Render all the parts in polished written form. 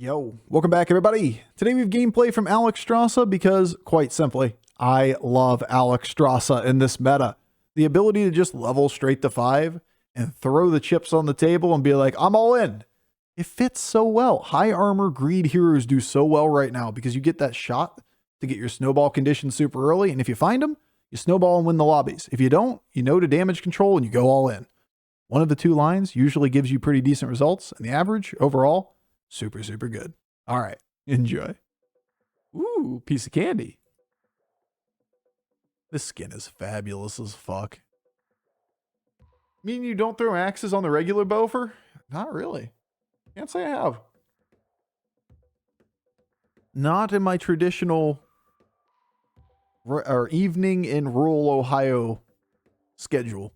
Yo, welcome back everybody. Today we have gameplay from Strysssa because, quite simply, I love Strysssa in this meta. The ability to just level straight to 5 and throw the chips on the table and be like, I'm all in. It fits so well. High armor greed heroes do so well right now because you get that shot to get your snowball condition super early, and if you find them, you snowball and win the lobbies. If you don't, you know to damage control and you go all in. One of the two lines usually gives you pretty decent results, and the average overall, super, super good. All right, enjoy. Ooh, piece of candy. This skin is fabulous as fuck. Mean you don't throw axes on the regular Bofur? Not really. Can't say I have. Not in my traditional or evening in rural Ohio schedule.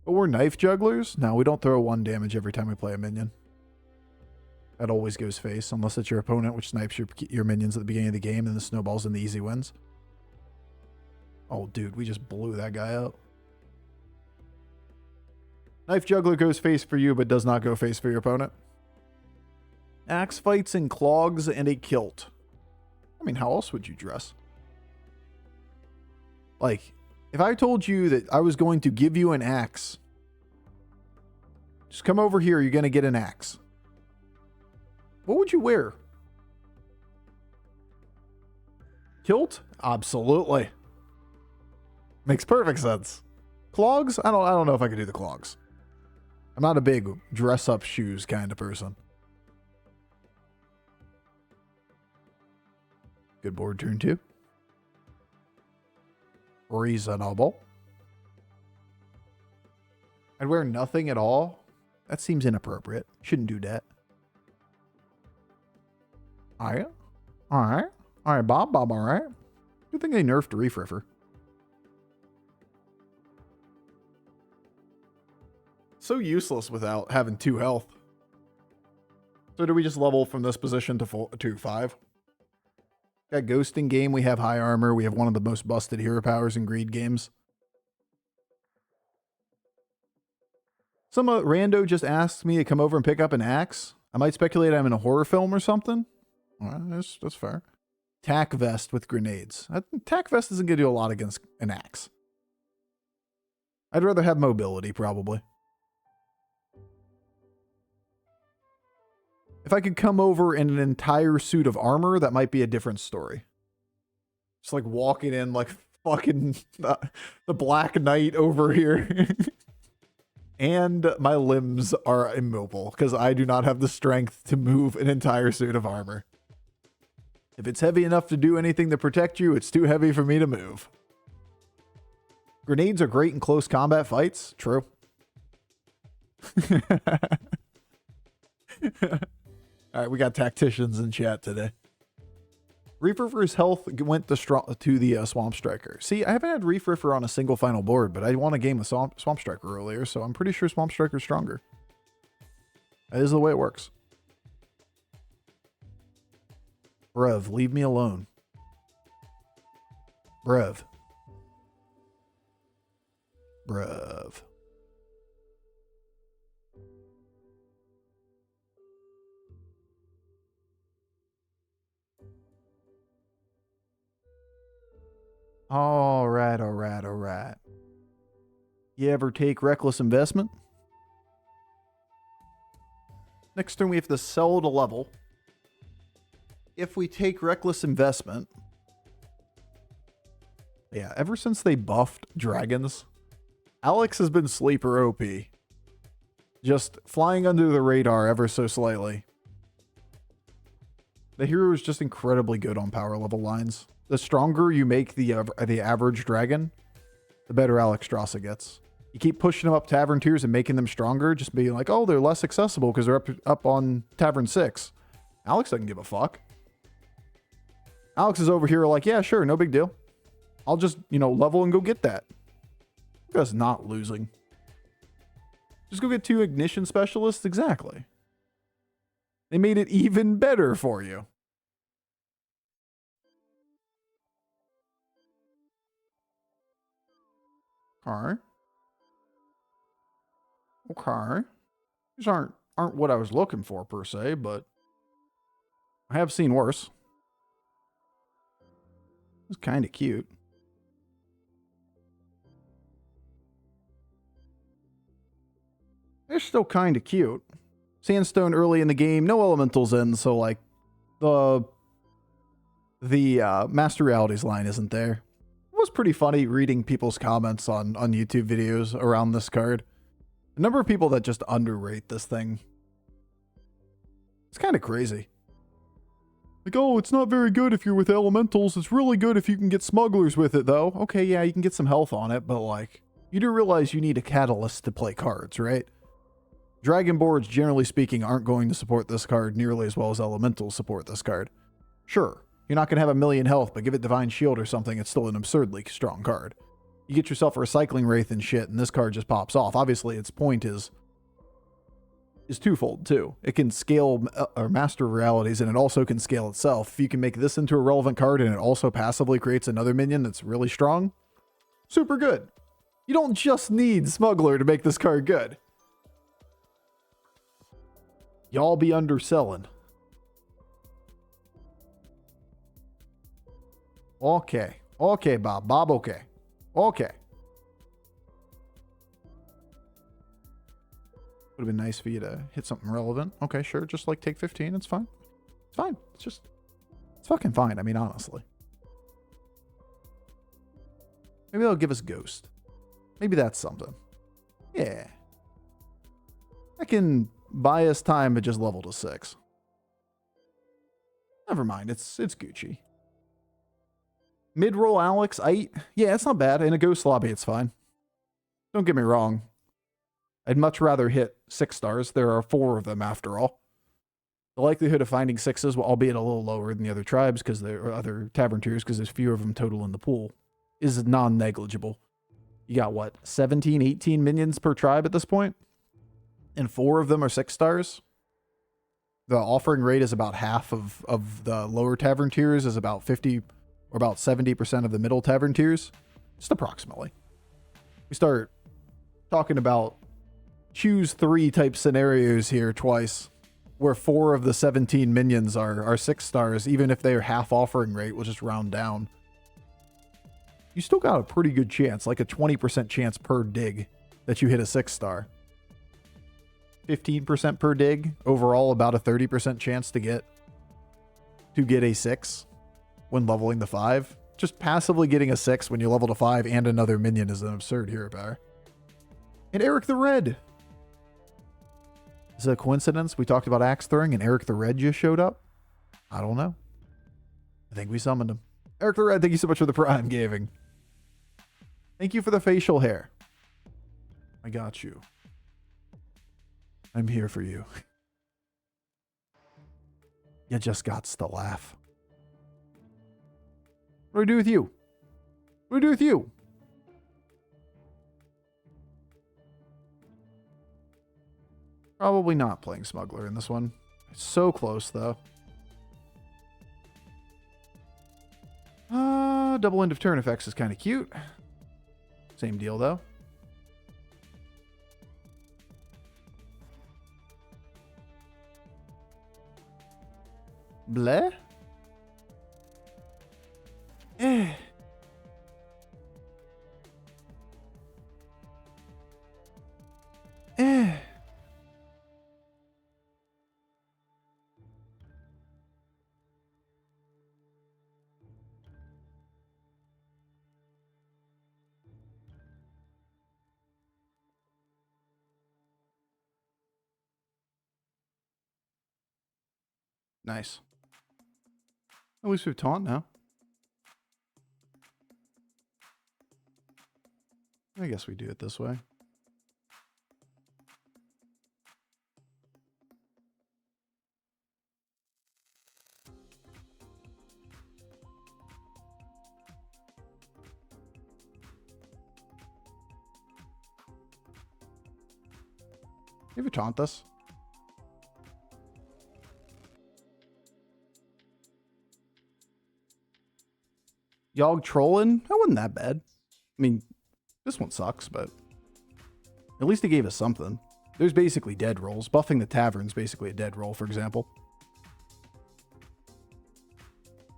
But we're knife jugglers? No, we don't throw 1 damage every time we play a minion. That always goes face, unless it's your opponent, which snipes your minions at the beginning of the game, and the snowballs and the easy wins. Oh, dude, we just blew that guy out. Knife juggler goes face for you, but does not go face for your opponent. Axe fights in clogs and a kilt. I mean, how else would you dress? Like, if I told you that I was going to give you an axe, just come over here, you're going to get an axe. What would you wear? Kilt? Absolutely. Makes perfect sense. Clogs? I don't know if I could do the clogs. I'm not a big dress up shoes kind of person. Good board turn 2. Reasonable. I'd wear nothing at all. That seems inappropriate. Shouldn't do that. Alright. Alright. Alright, Bob, alright. Good thing they nerfed Refriffer. So useless without having 2 health. So do we just level from this position to 5? Got ghosting game, we have high armor, we have one of the most busted hero powers in greed games. Some rando just asked me to come over and pick up an axe. I might speculate I'm in a horror film or something. Well, that's fair. Tack vest with grenades. Tack vest isn't going to do a lot against an axe. I'd rather have mobility, probably. If I could come over in an entire suit of armor, that might be a different story. Just like walking in like fucking the Black Knight over here. And my limbs are immobile because I do not have the strength to move an entire suit of armor. If it's heavy enough to do anything to protect you, it's too heavy for me to move. Grenades are great in close combat fights. True. All right, we got tacticians in chat today. Refriffer's health went to the Swamp Striker. See, I haven't had Refriffer on a single final board, but I won a game with Swamp Striker earlier, so I'm pretty sure Swamp Striker's stronger. That is the way it works. Brev, leave me alone. Brev. Brev. All right. You ever take reckless investment? Next turn we have to sell to level. If we take reckless investment, yeah, ever since they buffed dragons, Alex has been sleeper OP. Just flying under the radar ever so slightly. The hero is just incredibly good on power level lines. The stronger you make the average dragon, the better Strysssa gets. You keep pushing them up tavern tiers and making them stronger, just being like, oh, they're less accessible because they're up on tavern 6. Alex doesn't give a fuck. Alex is over here like, yeah, sure, no big deal. I'll just, level and go get that. That's not losing. Just go get 2 ignition specialists. Exactly. They made it even better for you. Okay. These aren't aren't what I was looking for per se, but I have seen worse. It's kind of cute. They're still kind of cute. Sandstone early in the game, no elementals in, so like the Master Realities line isn't there. It was pretty funny reading people's comments on YouTube videos around this card. The number of people that just underrate this thing. It's kind of crazy. Like, oh, it's not very good if you're with elementals. It's really good if you can get smugglers with it, though. Okay, yeah, you can get some health on it, but like, you do realize you need a catalyst to play cards, right? Dragon boards, generally speaking, aren't going to support this card nearly as well as elementals support this card. Sure, you're not going to have a million health, but give it Divine Shield or something, it's still an absurdly strong card. You get yourself a Recycling Wraith and shit, and this card just pops off. Obviously, its point is twofold, too. It can scale or Master Realities, and it also can scale itself. If you can make this into a relevant card, and it also passively creates another minion that's really strong, super good. You don't just need Smuggler to make this card good. Y'all be underselling. Okay. Okay, Bob. Bob, okay. Okay. Would have been nice for you to hit something relevant. Okay, sure. Just like take 15. It's fine. It's fine. It's fucking fine. I mean, honestly. Maybe they'll give us Ghost. Maybe that's something. Yeah. I can buy us time, but just level to 6. Never mind. It's Gucci. Mid-roll Alex, yeah, it's not bad. In a Ghost lobby, it's fine. Don't get me wrong. I'd much rather hit 6 stars. There are 4 of them after all. The likelihood of finding 6s, albeit a little lower than the other tribes, because there are other tavern tiers, because there's fewer of them total in the pool, is non-negligible. You got, what, 17, 18 minions per tribe at this point? And 4 of them are 6 stars? The offering rate is about half of the lower tavern tiers, is about 50 or about 70% of the middle tavern tiers. Just approximately. We start talking about choose 3 type scenarios here twice, where 4 of the 17 minions are 6 stars, even if they're half offering rate, we'll just round down. You still got a pretty good chance, like a 20% chance per dig that you hit a 6 star. 15% per dig, overall about a 30% chance to get a 6 when leveling the 5. Just passively getting a 6 when you level to 5 and another minion is an absurd hero power. And Eric the Red. Is it a coincidence we talked about axe throwing and Eric the Red just showed up? I don't know. I think we summoned him. Eric the Red, thank you so much for the Prime Gaming. Thank you for the facial hair. I got you. I'm here for you. You just got to laugh. What do I do with you? What do I do with you? Probably not playing Smuggler in this one. So close, though. Double end of turn effects is kind of cute. Same deal, though. Bleh? Eh. Eh. Nice. At least we've taunt now. I guess we do it this way. You ever taunt this? Yogg trolling? That wasn't that bad. I mean, this one sucks, but at least he gave us something. There's basically dead rolls. Buffing the Tavern's basically a dead roll, for example.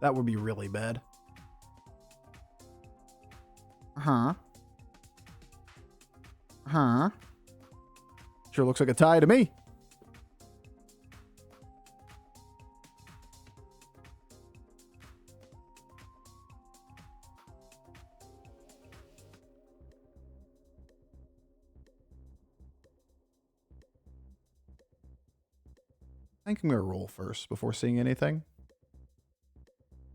That would be really bad. Huh? Huh? Sure looks like a tie to me. I think I'm going to roll first before seeing anything.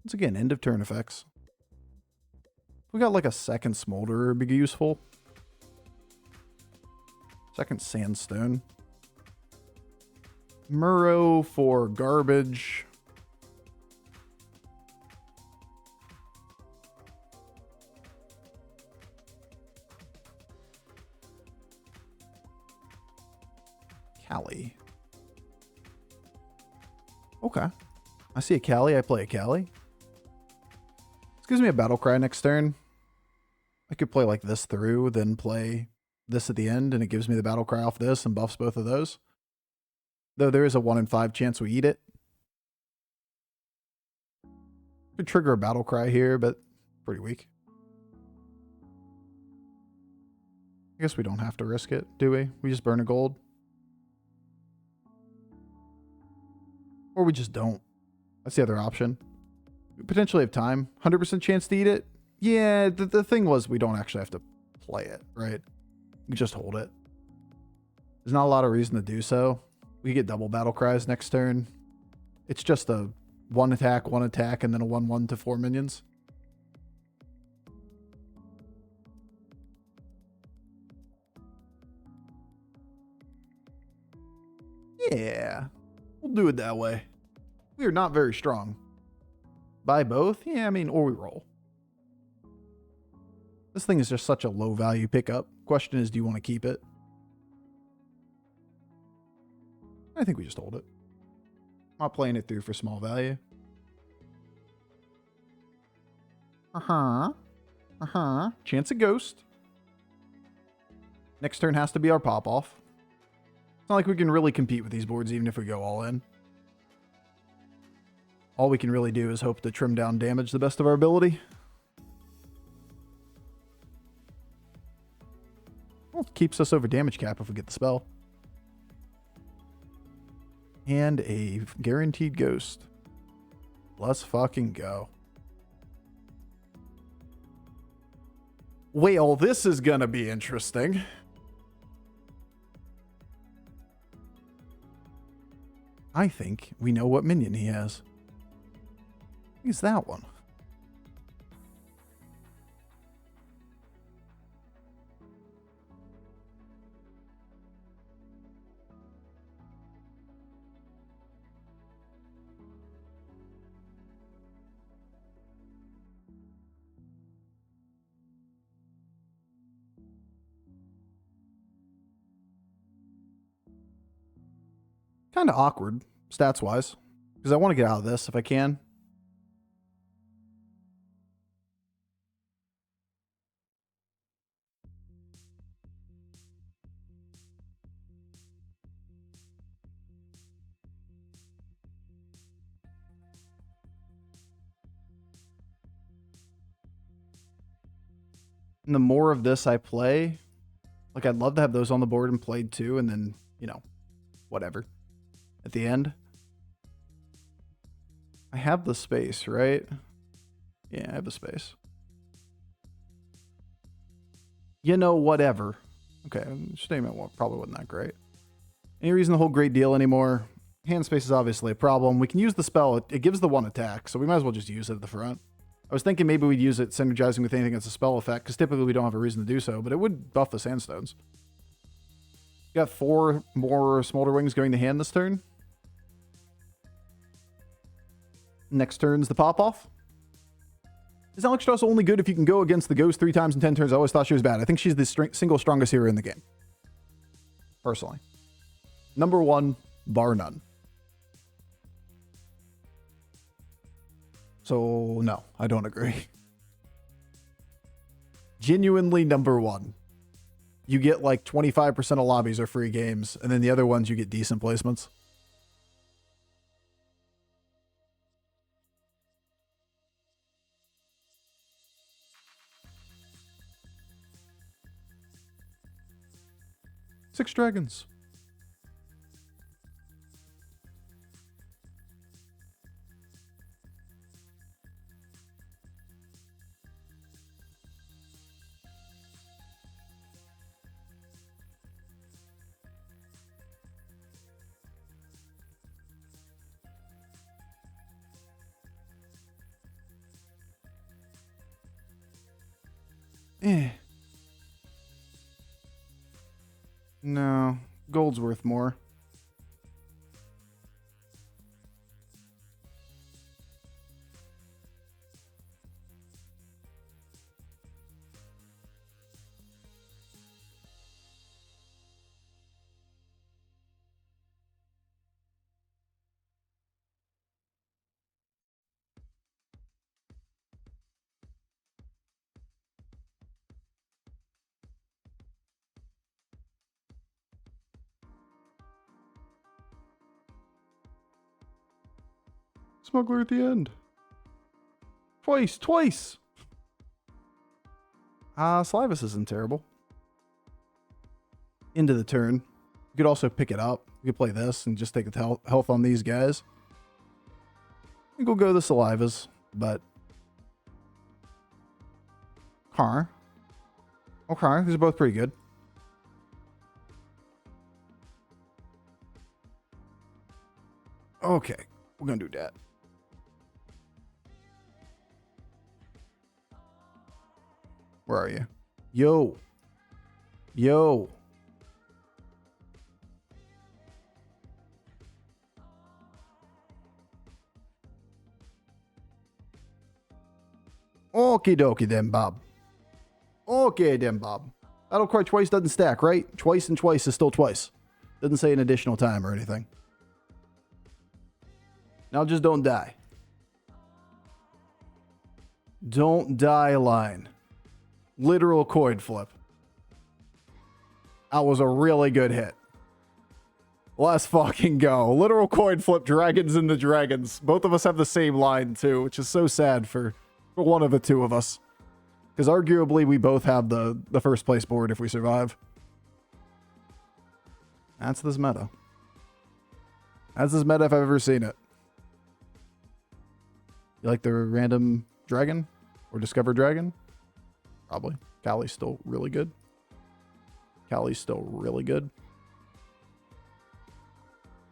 Once again, end of turn effects. We got like a second Smolderer would be useful. Second Sandstone. Murrow for garbage. Callie. Okay. I see a Callie. I play a Callie. This gives me a battle cry next turn. I could play like this through, then play this at the end, and it gives me the battle cry off this and buffs both of those. Though there is a 1 in 5 chance we eat it. Could trigger a battle cry here, but pretty weak. I guess we don't have to risk it, do we? We just burn a gold. Or we just don't. That's the other option. We potentially have time. 100% chance to eat it? Yeah, the thing was we don't actually have to play it, right? We just hold it. There's not a lot of reason to do so. We get double battle cries next turn. It's just a 1 attack, and then a 1/1 to 4 minions. Yeah. We'll do it that way. We are not very strong. Buy both? Yeah, I mean, or we roll. This thing is just such a low value pickup. Question is, do you want to keep it? I think we just hold it. I'm not playing it through for small value. Chance of ghost. Next turn has to be our pop-off. It's not like we can really compete with these boards even if we go all in. All we can really do is hope to trim down damage the best of our ability. Well, it keeps us over damage cap if we get the spell. And a guaranteed ghost. Let's fucking go. Wait, this is gonna be interesting. I think we know what minion he has. I think it's that one. Kind of awkward, stats-wise, because I want to get out of this if I can. And the more of this I play, like I'd love to have those on the board and played too, and then, you know, whatever. At the end. I have the space, right? Yeah, I have the space. You know, whatever. Okay, statement probably wasn't that great. Any reason to hold great deal anymore? Hand space is obviously a problem. We can use the spell. It gives the 1 attack, so we might as well just use it at the front. I was thinking maybe we'd use it synergizing with anything that's a spell effect, because typically we don't have a reason to do so, but it would buff the sandstones. Got 4 more Smolder Wings going to hand this turn. Next turn's the pop-off. Is Alexstrasza only good if you can go against the ghost 3 times in 10 turns? I always thought she was bad. I think she's the single strongest hero in the game. Personally. Number 1, bar none. So, no, I don't agree. Genuinely number 1. you get like 25% of lobbies are free games, and then the other ones you get decent placements. Six dragons. No, gold's worth more. Smuggler at the end. Twice. Slysssa isn't terrible. Into the turn. You could also pick it up. You could play this and just take the health on these guys. I think we'll go the Slyssa's, but... Okay, these are both pretty good. Okay, we're gonna do that. Where are you? Yo. Okie dokie then, Bob. Okay then, Bob. Battlecry twice doesn't stack, right? Twice and twice is still twice. Doesn't say an additional time or anything. Now just don't die. Don't die line. Literal coin flip. That was a really good hit. Let's fucking go. Literal coin flip, dragons and the dragons. Both of us have the same line too, which is so sad for one of the two of us. Because arguably we both have the first place board if we survive. That's this meta. That's this meta if I've ever seen it. You like the random dragon? Or discover dragon? Probably. Callie's still really good. Callie's still really good.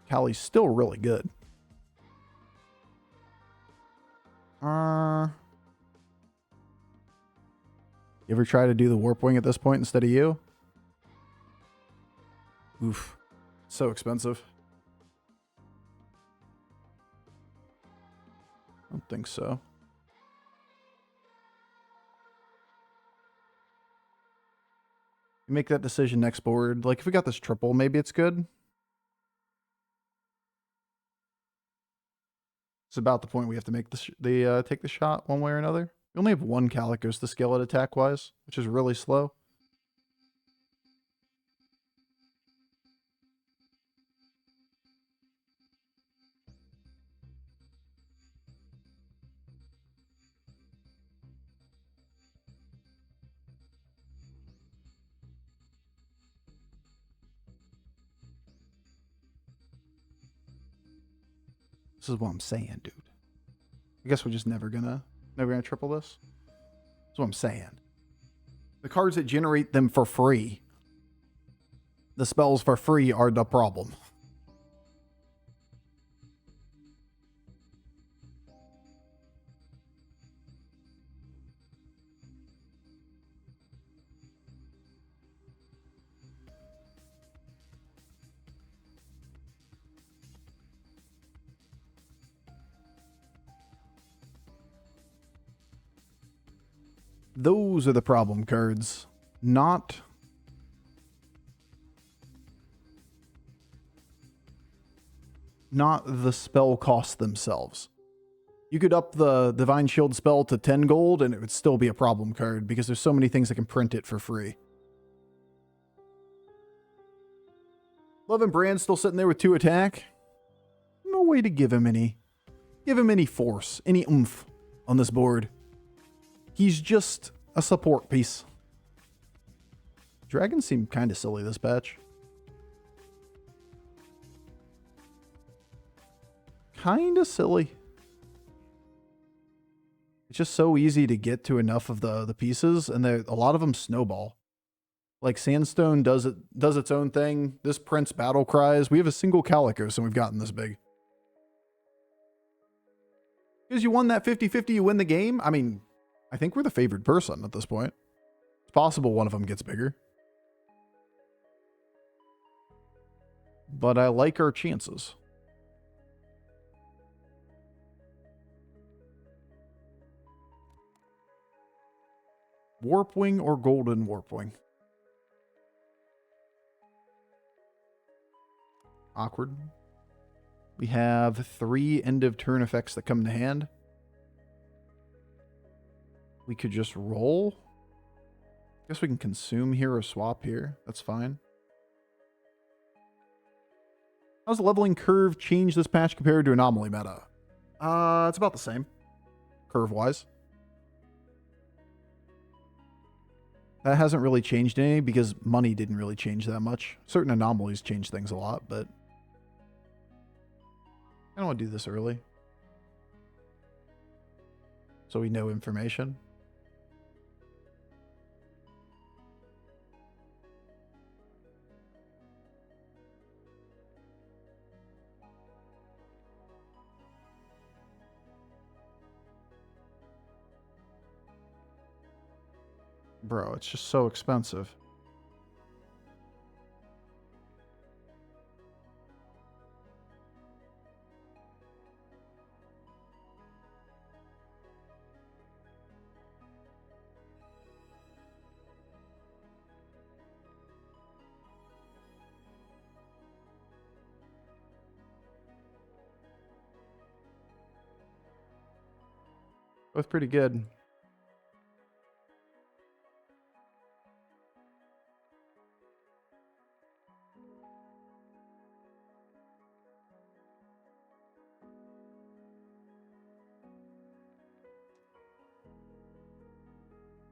Callie's still really good. You ever try to do the warp wing at this point instead of you? Oof. So expensive. I don't think so. You make that decision next board. Like, if we got this triple, maybe it's good. It's about the point we have to make take the shot one way or another. We only have one Calicos to scale it attack-wise, which is really slow. This is what I'm saying, dude. I guess we're just never gonna triple this. That's what I'm saying. The cards that generate them for free, the spells for free, are the problem. Those are the problem cards, not the spell costs themselves. You could up the Divine Shield spell to 10 gold and it would still be a problem card because there's so many things that can print it for free. Loving Brann still sitting there with 2 attack. No way to give him any force, any oomph on this board. He's just a support piece. Dragons seem kind of silly this patch. Kind of silly. It's just so easy to get to enough of the pieces, and a lot of them snowball. Like Sandstone does its own thing. This Prince battle cries. We have a single Calicos and we've gotten this big. Because you won that 50-50, you win the game. I mean, I think we're the favored person at this point. It's possible one of them gets bigger. But I like our chances. Warpwing or Golden Warpwing? Awkward. We have 3 end of turn effects that come to hand. We could just roll. I guess we can consume here or swap here. That's fine. How's the leveling curve change this patch compared to Anomaly meta? It's about the same. Curve-wise. That hasn't really changed any because money didn't really change that much. Certain anomalies change things a lot, but I don't want to do this early. So we know information. Bro, it's just so expensive. Both pretty good.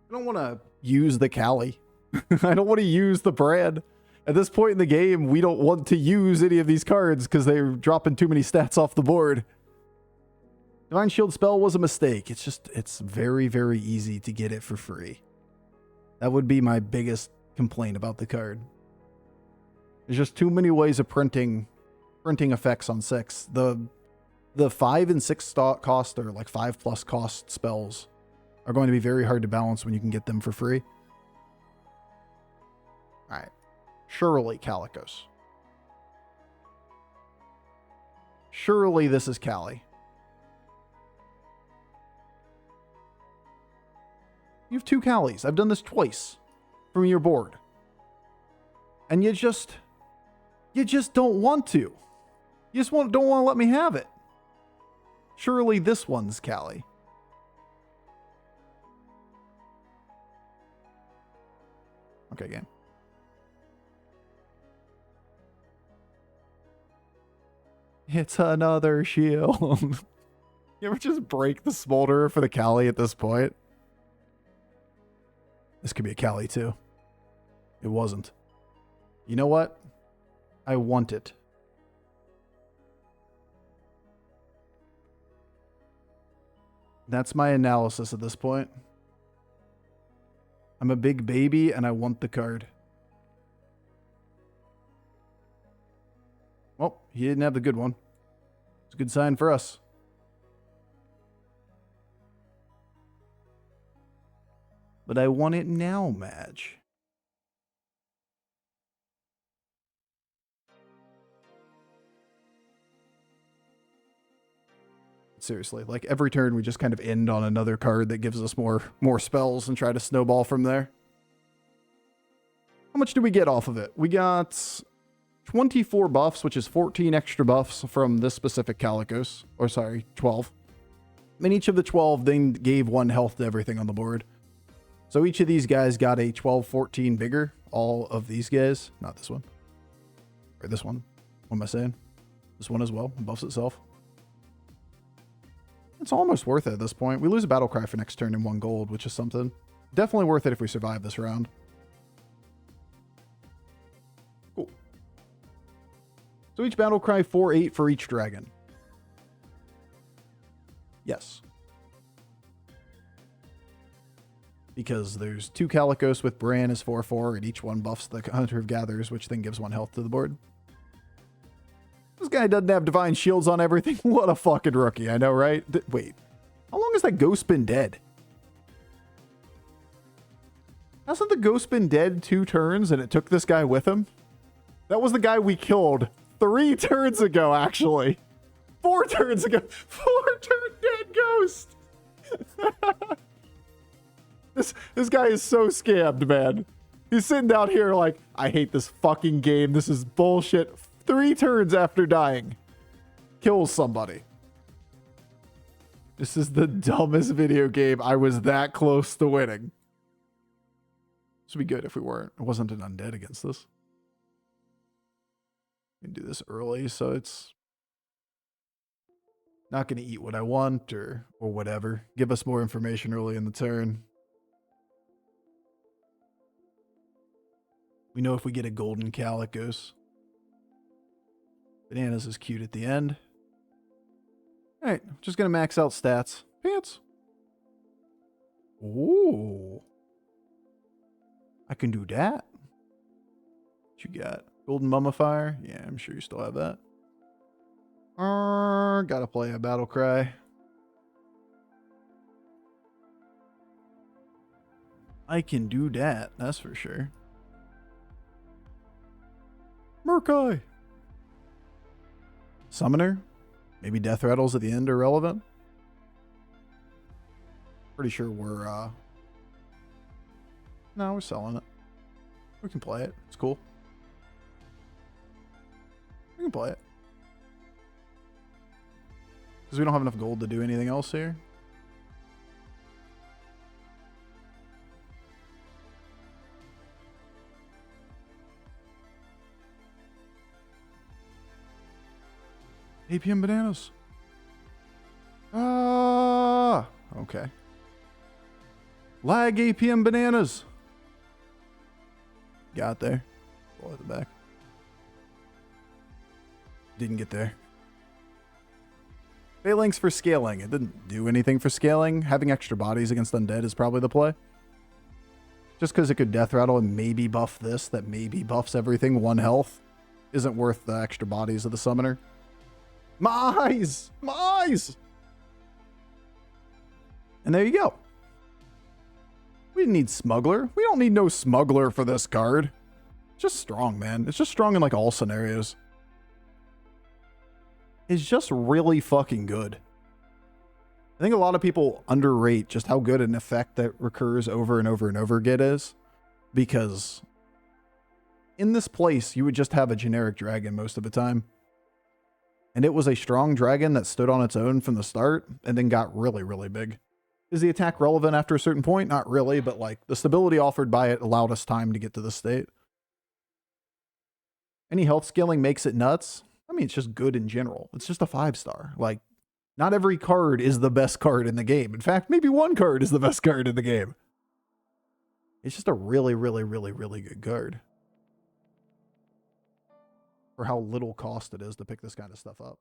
I don't want to use the Cali. I don't want to use the Brann. At this point in the game, we don't want to use any of these cards because they're dropping too many stats off the board. Divine Shield spell was a mistake. It's very, very easy to get it for free. That would be my biggest complaint about the card. There's just too many ways of printing effects on 6. The 5 and 6 cost, or like 5+ cost spells, are going to be very hard to balance when you can get them for free. Alright. Surely Calicos. Surely this is Cali. You have 2 Calis. I've done this twice from your board. And you just don't want to. You just don't want to let me have it. Surely this one's Cali. Okay, game. It's another shield. You ever just break the Smolderer for the Cali at this point? This could be a Cali too. It wasn't. You know what? I want it. That's my analysis at this point. I'm a big baby and I want the card. Well, he didn't have the good one. It's a good sign for us. But I want it now, Madge. Seriously, like every turn we just kind of end on another card that gives us more spells and try to snowball from there. How much do we get off of it? We got 24 buffs, which is 14 extra buffs from this specific Calicos. Or sorry, 12. And each of the 12 then gave 1 health to everything on the board. So each of these guys got a 12-14 bigger. All of these guys. Not this one. Or this one. What am I saying? This one as well. Buffs itself. It's almost worth it at this point. We lose a battle cry for next turn and 1 gold, which is something. Definitely worth it if we survive this round. Cool. So each battle cry 4/8 for each dragon. Yes. Because there's 2 Calicos with Brann is 4/4, and each one buffs the Hunter of Gatherers, which then gives 1 health to the board. This guy doesn't have divine shields on everything. What a fucking rookie, I know, right? Wait, how long has that ghost been dead? Hasn't the ghost been dead 2 turns and it took this guy with him? That was the guy we killed 3 turns ago, actually. 4 turns ago. 4-turn dead ghost. This guy is so scammed, man. He's sitting down here like, I hate this fucking game. This is bullshit. 3 turns after dying. Kills somebody. This is the dumbest video game. I was that close to winning. This would be good if we weren't. It wasn't an undead against this. We can do this early, so it's not going to eat what I want or whatever. Give us more information early in the turn. We know if we get a golden Calicos. Bananas is cute at the end. Alright, just going to max out stats. Pants. Ooh. I can do that. What you got? Golden Mummifier? Yeah, I'm sure you still have that. Gotta play a battle cry. I can do that, that's for sure. Murkai. Summoner? Maybe Death Rattles at the end are relevant. Pretty sure we're no, we're selling it. We can play it. It's cool. We can play it. Because we don't have enough gold to do anything else here. APM bananas. Ah, okay. Lag APM bananas. Got there. Pull at the back. Didn't get there. Phalanx for scaling. It didn't do anything for scaling. Having extra bodies against undead is probably the play. Just because it could death rattle and maybe buff this, that maybe buffs everything 1 health, isn't worth the extra bodies of the summoner. My eyes! My eyes! And there you go. We didn't need Smuggler. We don't need no Smuggler for this card. It's just strong, man. It's just strong in like all scenarios. It's just really fucking good. I think a lot of people underrate just how good an effect that recurs over and over and over again is. Because in this place, you would just have a generic dragon most of the time. And it was a strong dragon that stood on its own from the start and then got really, really big. Is the attack relevant after a certain point? Not really, but like the stability offered by it allowed us time to get to this state. Any health scaling makes it nuts. I mean, it's just good in general. It's just a 5-star. Like, not every card is the best card in the game. In fact, maybe 1 card is the best card in the game. It's just a really, really, really, really good card. For how little cost it is to pick this kind of stuff up.